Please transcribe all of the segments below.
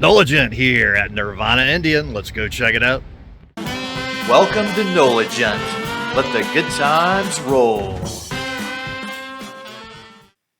Nolagent here at Nirvana Indian. Let's go check it out. Welcome to Nolagent. Let the good times roll.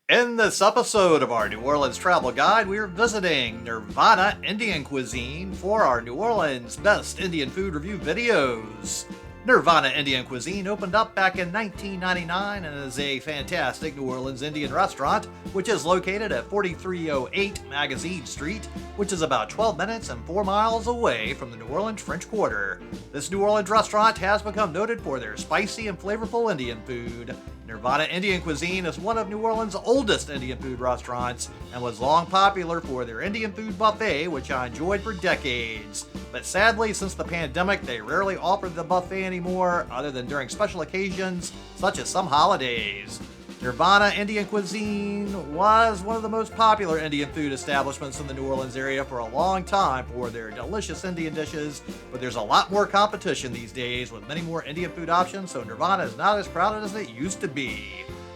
In this episode of our New Orleans travel guide, we're visiting Nirvana Indian Cuisine for our New Orleans Best Indian Food Review videos. Nirvana Indian Cuisine opened up back in 1999 and is a fantastic New Orleans Indian restaurant, which is located at 4308 Magazine Street, which is about 12 minutes and 4 miles away from the New Orleans French Quarter. This New Orleans restaurant has become noted for their spicy and flavorful Indian food. Nirvana Indian Cuisine is one of New Orleans' oldest Indian food restaurants and was long popular for their Indian food buffet, which I enjoyed for decades. But sadly, since the pandemic, they rarely offer the buffet anymore, other than during special occasions, such as some holidays. Nirvana Indian Cuisine was one of the most popular Indian food establishments in the New Orleans area for a long time for their delicious Indian dishes, but there's a lot more competition these days with many more Indian food options, so Nirvana is not as crowded as it used to be.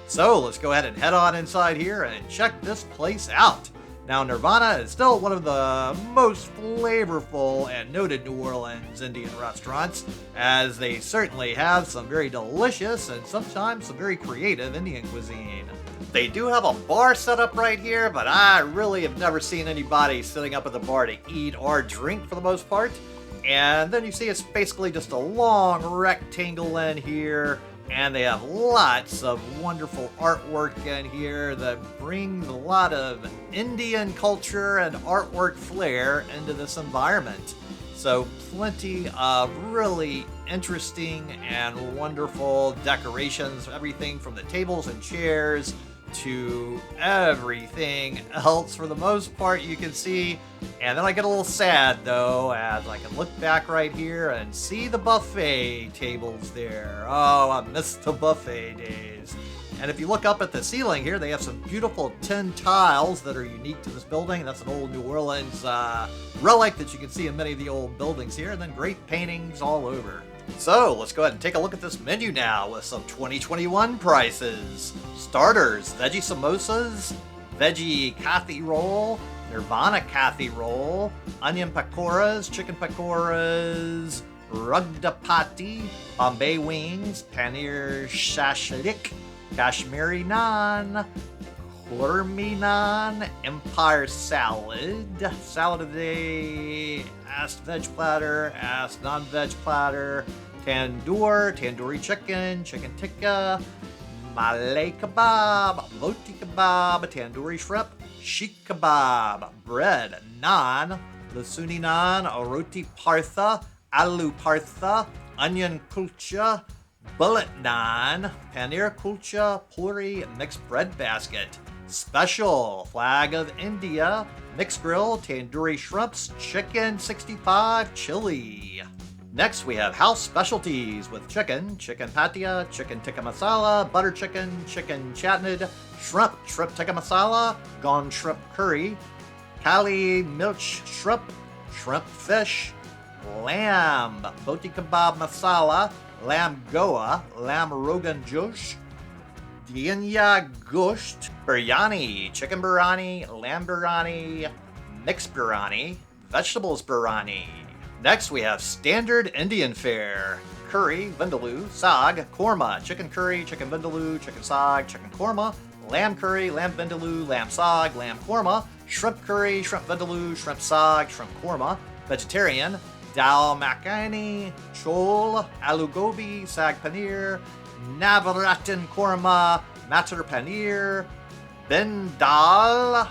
So let's go ahead and head on inside here and check this place out. Now, Nirvana is still one of the most flavorful and noted New Orleans Indian restaurants, as they certainly have some very delicious and sometimes some very creative Indian cuisine. They do have a bar set up right here, but I really have never seen anybody sitting up at the bar to eat or drink for the most part. And then you see it's basically just a long rectangle in here. And they have lots of wonderful artwork in here that brings a lot of Indian culture and artwork flair into this environment. So plenty of really interesting and wonderful decorations, everything from the tables and chairs to everything else for the most part you can see. And then I get a little sad though, as I can look back right here and see the buffet tables there. Oh, I miss the buffet days. And if you look up at the ceiling here, they have some beautiful tin tiles that are unique to this building. That's an old New Orleans relic that you can see in many of the old buildings here, and then great paintings all over. So let's go ahead and take a look at this menu now with some 2021 prices. Starters, veggie samosas, veggie kathi roll, Nirvana kathi roll, onion pakoras, chicken pakoras, rugdapati, Bombay wings, paneer shashlik, Kashmiri naan, Kurmi naan, Empire salad, salad of the day, asked veg platter, asked non-veg platter, tandoori chicken, chicken tikka, malay kebab, roti kebab, tandoori shrimp, sheikh kebab, bread, naan, lasuni naan, roti partha, aloo partha, onion kulcha, bullet naan, paneer kulcha, puri, mixed bread basket. Special, Flag of India, mixed grill, tandoori shrimps, chicken 65 chili. Next we have house specialties with chicken patia, chicken tikka masala, butter chicken, chicken chatnid, shrimp tikka masala, gone shrimp curry, kali milch shrimp, shrimp fish, lamb, boti kebab masala, lamb goa, lamb rogan josh, Dinya gosht, biryani, chicken biryani, lamb biryani, mixed biryani, vegetables biryani. Next we have standard Indian fare, curry, vindaloo, saag, korma, chicken curry, chicken vindaloo, chicken saag, chicken korma, lamb curry, lamb vindaloo, lamb saag, lamb korma, shrimp curry, shrimp vindaloo, shrimp saag, shrimp korma, vegetarian, dal makhani, chol, aloo gobi, saag paneer, Navratan korma, matar paneer, ben dal,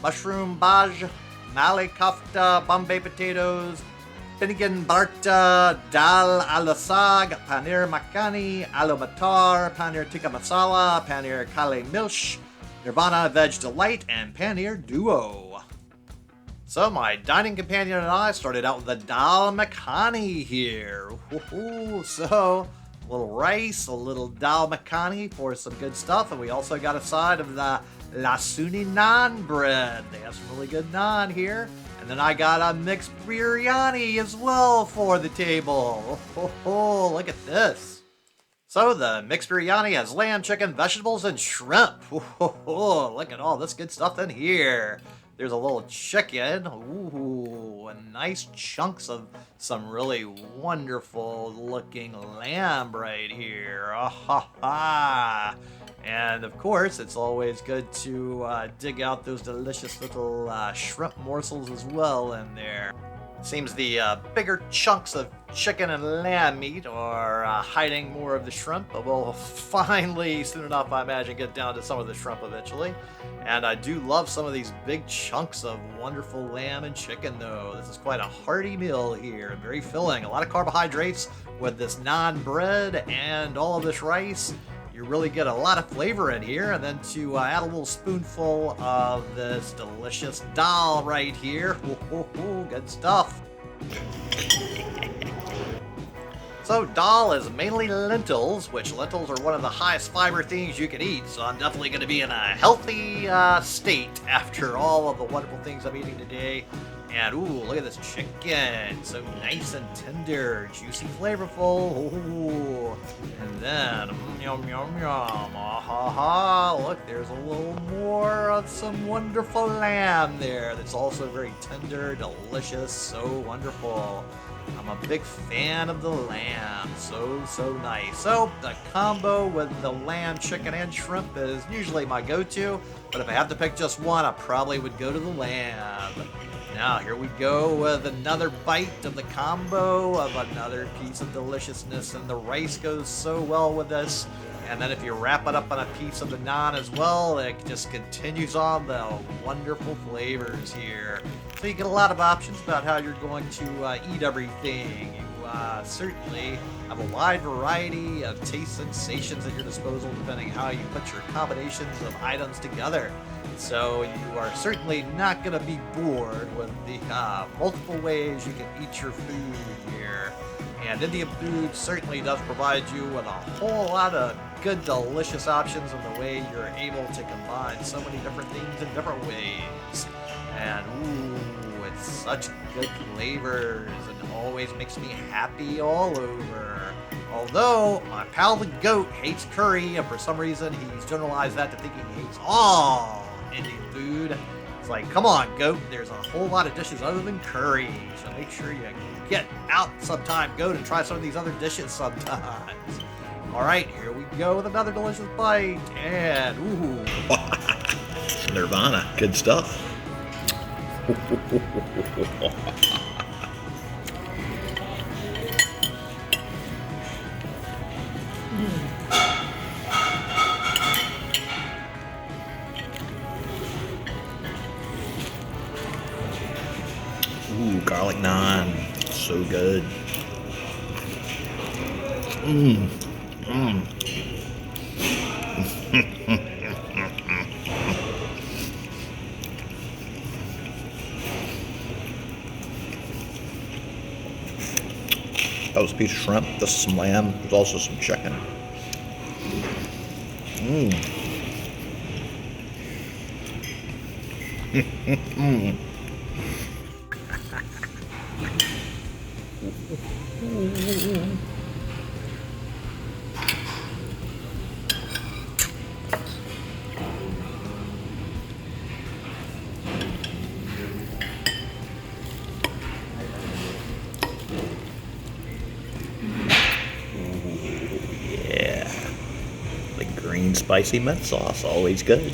mushroom bhaj, malay kofta, Bombay potatoes, Finnegan barta, dal ala saag, paneer makhani, aloo matar, paneer tikka masala, paneer kale milch, Nirvana veg delight, and paneer duo. So my dining companion and I started out with the dal makhani here. Ooh, so a little rice, a little dal makhani for some good stuff, and we also got a side of the lasuni naan bread. They have some really good naan here. And then I got a mixed biryani as well for the table. Oh, look at this. So the mixed biryani has lamb, chicken, vegetables, and shrimp. Oh, look at all this good stuff in here. There's a little chicken. Ooh, and nice chunks of some really wonderful looking lamb right here. Ah ha ha. And of course, it's always good to dig out those delicious little shrimp morsels as well in there. Seems the bigger chunks of chicken and lamb meat are hiding more of the shrimp, but we'll finally, soon enough, I imagine, get down to some of the shrimp eventually. And I do love some of these big chunks of wonderful lamb and chicken, though. This is quite a hearty meal here, and very filling. A lot of carbohydrates with this naan bread and all of this rice. You really get a lot of flavor in here, and then to add a little spoonful of this delicious dal right here. Ooh, good stuff. So dal is mainly lentils, which lentils are one of the highest fiber things you can eat, so I'm definitely going to be in a healthy state after all of the wonderful things I'm eating today. And ooh, look at this chicken. So nice and tender, juicy, flavorful. Ooh. And then, yum, yum, yum. Ah ha ha. Look, there's a little more of some wonderful lamb there that's also very tender, delicious, so wonderful. I'm a big fan of the lamb. So nice. So the combo with the lamb, chicken, and shrimp is usually my go-to. But if I have to pick just one, I probably would go to the lamb. Now, here we go with another bite of the combo of another piece of deliciousness, and the rice goes so well with this. And then if you wrap it up on a piece of the naan as well, it just continues on the wonderful flavors here. So you get a lot of options about how you're going to eat everything. You certainly have a wide variety of taste sensations at your disposal depending how you put your combinations of items together. So you are certainly not going to be bored with the multiple ways you can eat your food here. And Indian food certainly does provide you with a whole lot of good, delicious options in the way you're able to combine so many different things in different ways. And ooh, it's such good flavors and always makes me happy all over. Although my pal the goat hates curry, and for some reason he's generalized that to thinking he hates all Indian food. It's like, come on, goat, there's a whole lot of dishes other than curry, so make sure you get out sometime, goat, and try some of these other dishes sometimes. All right, here we go with another delicious bite, and ooh. Nirvana, good stuff. Ooh, garlic naan, so good. That was a piece of shrimp. This is some lamb. There's also some chicken. Yeah, the green spicy mint sauce, always good.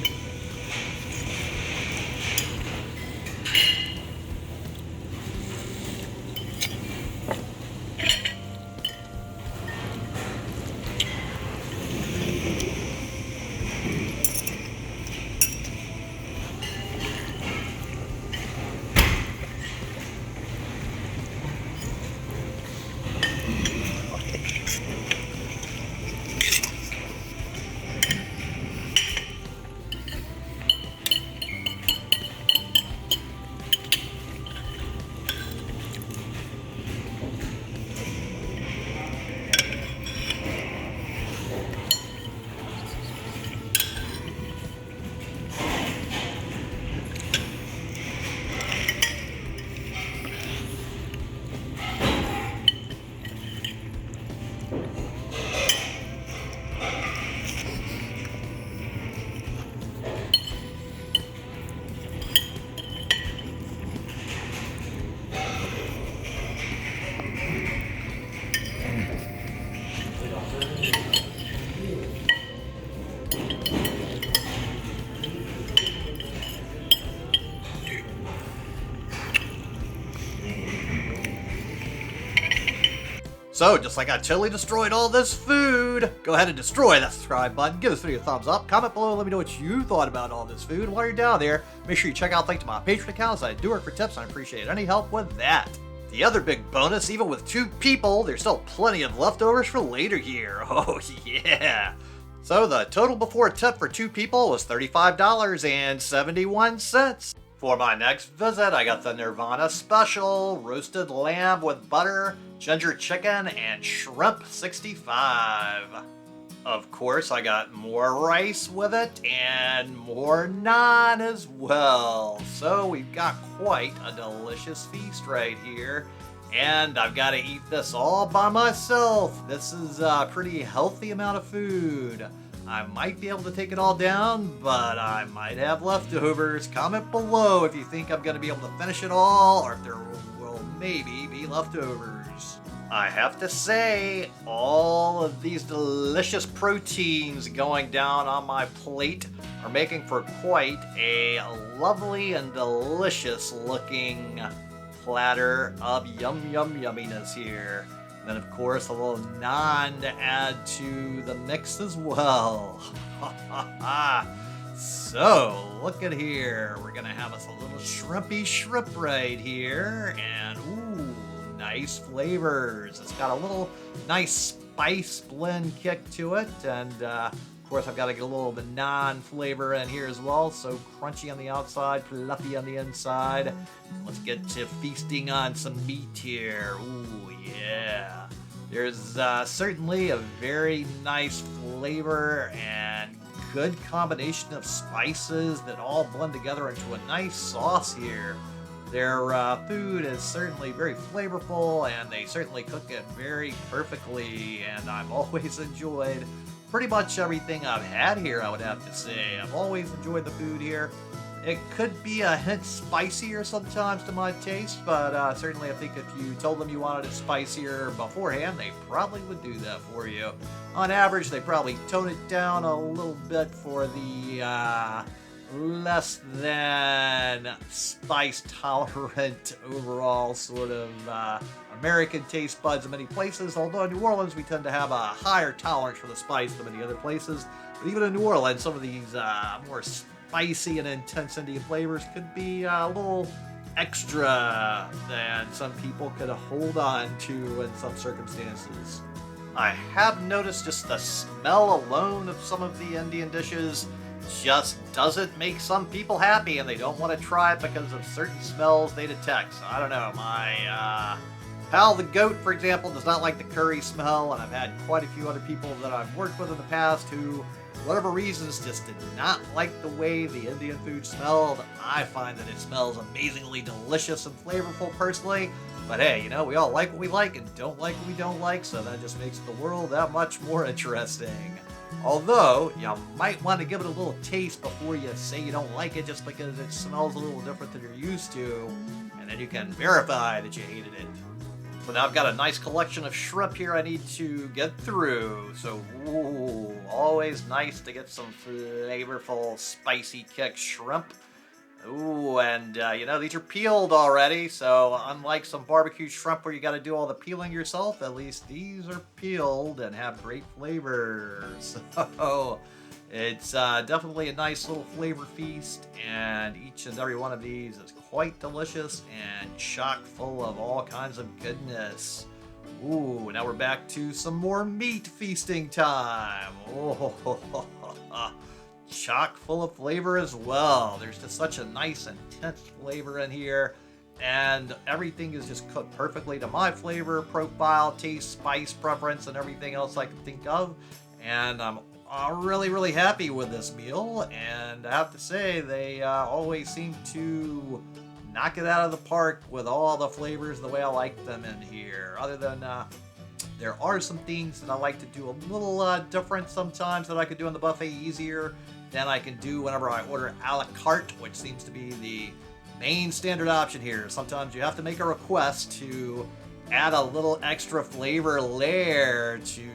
So, just like I totally destroyed all this food, go ahead and destroy that subscribe button, give this video a thumbs up, comment below, let me know what you thought about all this food. While you're down there, make sure you check out the link to my Patreon account, as I do work for tips, and I appreciate any help with that. The other big bonus, even with 2 people, there's still plenty of leftovers for later here. Oh yeah! So the total before tip for 2 people was $35.71. For my next visit, I got the Nirvana Special, roasted lamb with butter, ginger chicken, and shrimp 65. Of course, I got more rice with it and more naan as well. So we've got quite a delicious feast right here. And I've got to eat this all by myself. This is a pretty healthy amount of food. I might be able to take it all down, but I might have leftovers. Comment below if you think I'm going to be able to finish it all, or if there will maybe be leftovers. I have to say, all of these delicious proteins going down on my plate are making for quite a lovely and delicious looking platter of yumminess here. And then, of course, a little naan to add to the mix as well. So, look at here. We're going to have us a little shrimpy shrimp right here. And, ooh, nice flavors. It's got a little nice spice blend kick to it. And, of course, I've got to get a little of the naan flavor in here as well. So crunchy on the outside, fluffy on the inside. Let's get to feasting on some meat here. Ooh, yeah. There's certainly a very nice flavor and good combination of spices that all blend together into a nice sauce here. Their food is certainly very flavorful, and they certainly cook it very perfectly, and I've always enjoyed pretty much everything I've had here, I would have to say. I've always enjoyed the food here. It could be a hint spicier sometimes to my taste, but certainly I think if you told them you wanted it spicier beforehand, they probably would do that for you. On average, they probably tone it down a little bit for the less than spice tolerant overall sort of American taste buds in many places. Although in New Orleans we tend to have a higher tolerance for the spice than many other places. But even in New Orleans, some of these more spicy and intense Indian flavors could be a little extra than some people could hold on to in some circumstances. I have noticed just the smell alone of some of the Indian dishes just doesn't make some people happy, and they don't want to try it because of certain smells they detect. So I don't know, my pal the goat, for example, does not like the curry smell, and I've had quite a few other people that I've worked with in the past who, for whatever reasons, just did not like the way the Indian food smelled. I find that it smells amazingly delicious and flavorful personally, but hey, you know, we all like what we like and don't like what we don't like, so that just makes the world that much more interesting. Although, you might want to give it a little taste before you say you don't like it, just because it smells a little different than you're used to, and then you can verify that you hated it. So now I've got a nice collection of shrimp here I need to get through, so ooh, always nice to get some flavorful, spicy kick shrimp. Ooh, and you know, these are peeled already, so unlike some barbecue shrimp where you got to do all the peeling yourself, at least these are peeled and have great flavors. So it's definitely a nice little flavor feast, and each and every one of these is quite delicious and chock full of all kinds of goodness. Ooh, now we're back to some more meat feasting time. Oh, chock full of flavor as well. There's just such a nice intense flavor in here, and everything is just cooked perfectly to my flavor profile, taste, spice preference, and everything else I can think of. And I'm really happy with this meal, and I have to say they always seem to knock it out of the park with all the flavors the way I like them in here. Other than there are some things that I like to do a little different sometimes that I could do in the buffet easier than I can do whenever I order a la carte, which seems to be the main standard option here. Sometimes you have to make a request to add a little extra flavor layer to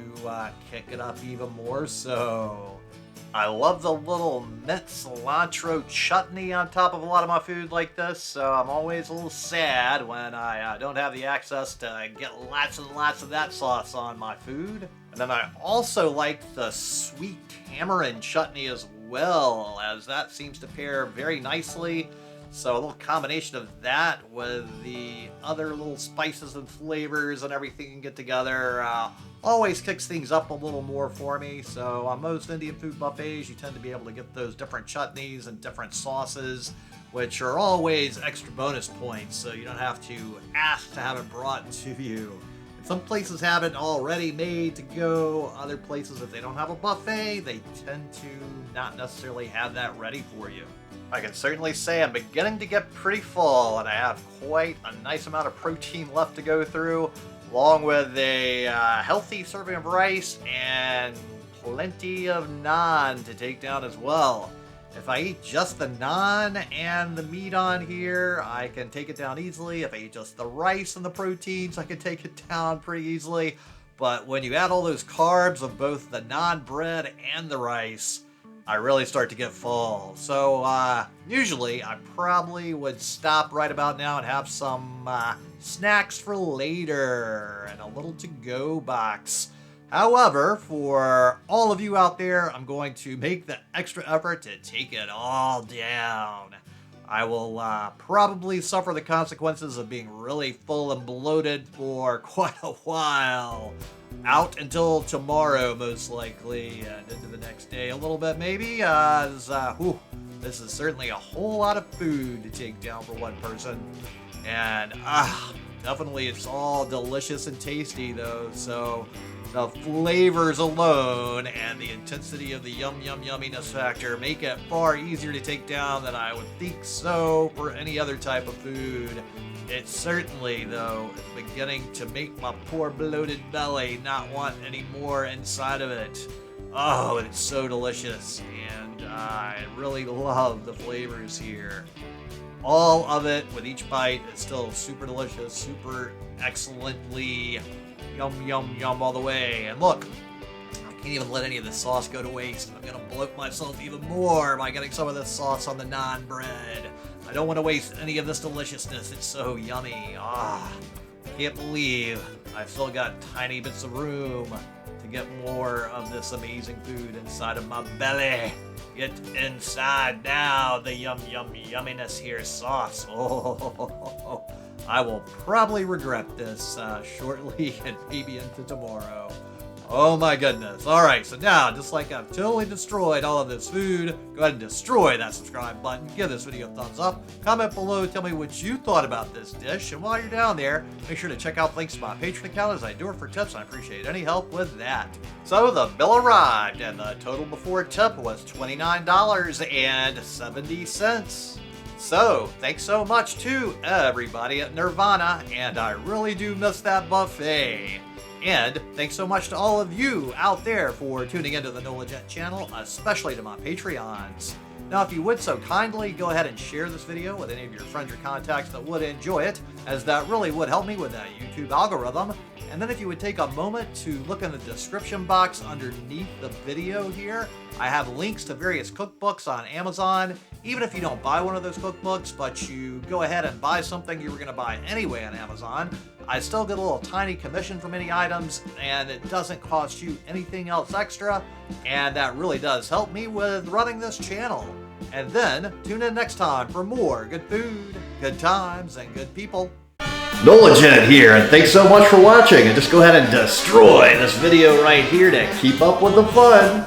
kick it up even more so. I love the little mint cilantro chutney on top of a lot of my food like this, so I'm always a little sad when I don't have the access to get lots and lots of that sauce on my food. And then I also like the sweet tamarind chutney as well, as that seems to pair very nicely. So a little combination of that with the other little spices and flavors and everything can get together always kicks things up a little more for me. So on most Indian food buffets, you tend to be able to get those different chutneys and different sauces, which are always extra bonus points, so you don't have to ask to have it brought to you. Some places have it already made to go. Other places, if they don't have a buffet, they tend to not necessarily have that ready for you. I can certainly say I'm beginning to get pretty full, and I have quite a nice amount of protein left to go through, along with a healthy serving of rice and plenty of naan to take down as well. If I eat just the naan and the meat on here, I can take it down easily. If I eat just the rice and the proteins, I can take it down pretty easily. But when you add all those carbs of both the naan bread and the rice, I really start to get full. So usually I probably would stop right about now and have some snacks for later and a little to-go box. However, for all of you out there, I'm going to make the extra effort to take it all down. I will probably suffer the consequences of being really full and bloated for quite a while. Out until tomorrow, most likely, and into the next day a little bit, maybe. This is certainly a whole lot of food to take down for one person. And definitely it's all delicious and tasty, though, so the flavors alone and the intensity of the yumminess factor make it far easier to take down than I would think so for any other type of food. It certainly, though, is beginning to make my poor bloated belly not want any more inside of it. Oh, it's so delicious, and I really love the flavors here. All of it, with each bite, is still super delicious, super excellently yum all the way. And look, I can't even let any of this sauce go to waste. I'm gonna bloat myself even more by getting some of this sauce on the naan bread. I don't want to waste any of this deliciousness. It's so yummy. Can't believe I've still got tiny bits of room to get more of this amazing food inside of my belly. Get inside now, the yumminess here sauce. Oh, I will probably regret this shortly and maybe into tomorrow. Oh my goodness. Alright, so now, just like I've totally destroyed all of this food, go ahead and destroy that subscribe button, give this video a thumbs up, comment below, tell me what you thought about this dish, and while you're down there, make sure to check out links to my Patreon account as I do it for tips, and I appreciate any help with that. So the bill arrived, and the total before tip was $29.70. So, thanks so much to everybody at Nirvana, and I really do miss that buffet. And thanks so much to all of you out there for tuning into the No Legit channel, especially to my Patreons. Now, if you would so kindly, go ahead and share this video with any of your friends or contacts that would enjoy it, as that really would help me with that YouTube algorithm. And then if you would take a moment to look in the description box underneath the video here, I have links to various cookbooks on Amazon. Even if you don't buy one of those cookbooks, but you go ahead and buy something you were going to buy anyway on Amazon, I still get a little tiny commission from any items, and it doesn't cost you anything else extra, and that really does help me with running this channel. And then, tune in next time for more good food, good times, and good people. No Legit here, and thanks so much for watching, and just go ahead and destroy this video right here to keep up with the fun.